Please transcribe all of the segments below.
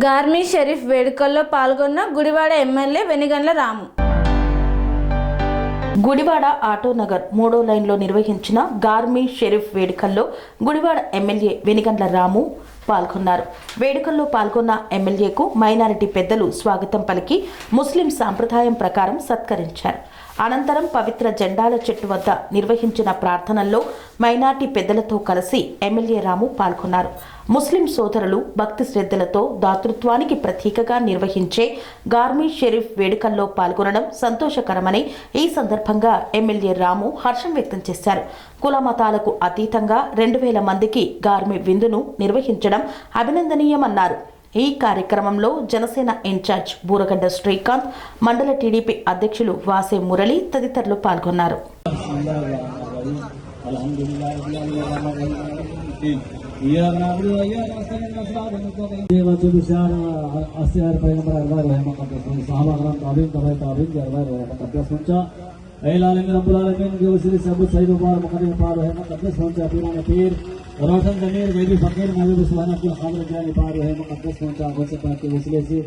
గార్మీ షరీఫ్ వేడుకల్లో పాల్గొన్న గుడివాడ ఎమ్మెల్యే వెనిగండ్ల రాము. గుడివాడ ఆటోనగర్ 3వ లైన్లో నిర్వహించిన గార్మీ షరీఫ్ వేడుకల్లో గుడివాడ ఎమ్మెల్యే వెనిగండ్ల రాము పాల్గొన్నారు. వేడుకల్లో పాల్గొన్న ఎమ్మెల్యేకు మైనారిటీ పెద్దలు స్వాగతం పలికి ముస్లిం సాంప్రదాయం ప్రకారం సత్కరించారు. అనంతరం పవిత్ర జెండాల చెట్టు వద్ద నిర్వహించిన ప్రార్థనల్లో మైనార్టీ పెద్దలతో కలిసి ఎమ్మెల్యే రాము పాల్గొన్నారు. ముస్లిం సోదరులు భక్తి శ్రద్ధలతో దాతృత్వానికి ప్రతీకగా నిర్వహించే గార్మీ షరీఫ్ వేడుకల్లో పాల్గొనడం సంతోషకరమని ఈ సందర్భంగా ఎమ్మెల్యే రాము హర్షం వ్యక్తం చేశారు. కుల మతాలకు అతీతంగా 2000 మందికి గార్మీ విందును నిర్వహించడం అభినందనీయమన్నారు. ఈ కార్యక్రమంలో జనసేన ఇన్ఛార్జ్ బూరగడ్డ శ్రీకాంత్, మండల టీడీపీ అధ్యక్షులు వాసే మురళి తదితరులు పాల్గొన్నారు. रोशन जमीर बेबी फकीर महबूब सुभान अब्दुल खादर जानी पार है मुकद्दस पहुंचा वसे पाक के वसीले से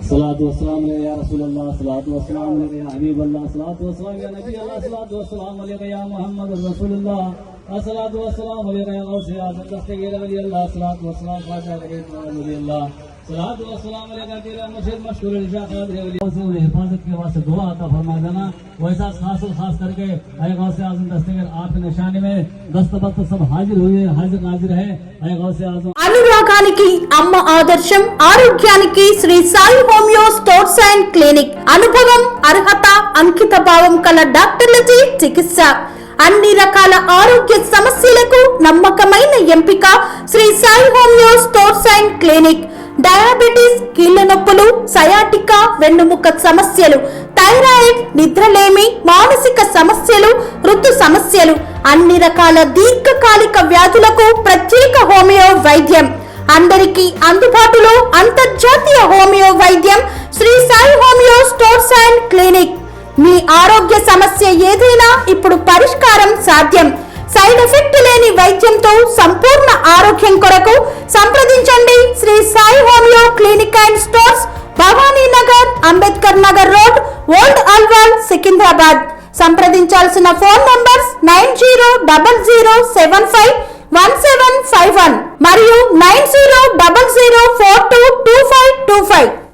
सलात व सलाम या रसूल अल्लाह, सलात व सलाम या हबीब अल्लाह, सलात व सलाम या नबी अल्लाह, सलात व सलाम या मोहम्मद रसूलुल्लाह, सलात व सलाम या गौसे आज़म दस्तगीर वली अल्लाह, सलात व सलाम ख्वाजा करीम वली अल्लाह, सलात व सलाम तेरा मुझे मशहूर इशा कादर वली से हिफाजत के वास्ते दुआ अता फरमा देना। वैसा खास करके अय गौसे आज़म दस्तगीर आपके निशानी में दस्तबत सब हाजिर हुए, हाजिर नाजिर है। अय गौसे आज़म అనురాగానికి అమ్మ ఆదర్శం, ఆరోగ్యానికి Shri Sai homeo stores and clinic. అనుభవం, అర్హత, అంకిత భావం కల డాక్టర్లచే చికిత్స. అన్ని రకాల ఆరోగ్య సమస్యలకు నమ్మకమైన ఎంపిక Shri Sai homeo stores and clinic. Diabetes, కీళ్ల నొప్పులు, సయాటికా, వెన్నుముక సమస్యలు, థైరాయిడ్, నిద్రలేమి, మానసిక సమస్యలు, ఋతు సమస్యలు, అన్ని రకాల దీర్ఘకాలిక వ్యాధులకు ప్రత్యేక హోమియో వైద్యం. అందరికీ అందుబాటులో అంతర్జాతీయ హోమియో వైద్యం Shri Sai homeo stores and clinic. మీ ఆరోగ్య సమస్య ఏదైనా ఇప్పుడు పరిష్కారం సాధ్యం. సైడ్ ఎఫెక్ట్ లేని వైద్యంతో సంపూర్ణ ఆరోగ్యం కొరకు సంప్రదించండి Shri Sai homeo clinic and stores, Bhavani Nagar, Ambedkar Nagar road, old Alwal, Secunderabad. సంప్రదించాల్సిన ఫోన్ నంబర్స్ 9000751751 మరియు 9000422525.